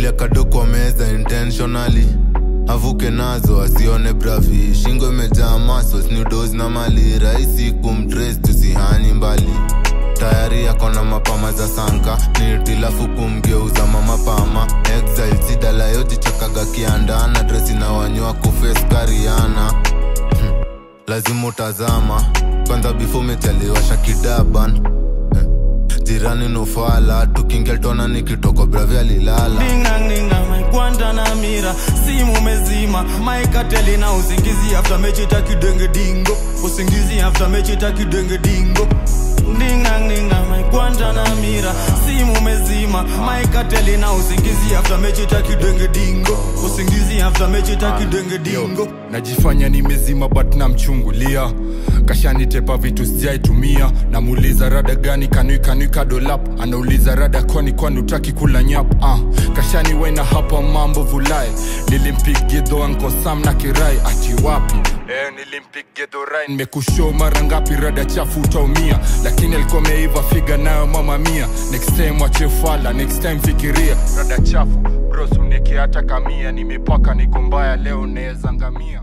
Tulia kado kwa meza intentionally, avuke nazo asione bravi. Shingo imejaa muscles, noodles na mali. Rahisi kumtrace tusihani mbali. Tayari yako na mapama za sanka, nitilafu kumgeuza mama pama. Exile sidala yoji chakaga kiandana. Dresi na wanyua kuface kariana. Lazimu tazama kwanza before mechaliwa shakidaban. Jirani nufala tukingeltona nikitoko bravi alilala. Ninga maikwanda na mira simu mezima maikateli na usingizi after mechi takidenge dingo. Usingizi after mechi takidenge dingo. Ninga maikwanda na mira simu mezima maikateli na usingizi after mechi takidenge dingo. Usingizi after mechi takidenge dingo. Najifanya nimezima but namchungulia. Kashani tepa vitu sijaitumia. Namuuliza rada gani kanui kadolap. Anauliza rada kwani utaki kula nyap. Kashani wena hapa mambo vulai. Nilimpig Githo Uncle Sam na Kirai. Ati wapi? Nilimpig Githo Rai. Nimekushow mara ngapi rada chafu utaumia. Lakini alikuwa meiva figa nayo mama mia. Next time wache fala, next time fikiria. Rada chafu bros uneke hata kamia. Nimepaka niko mbaya leo naeza ngamia.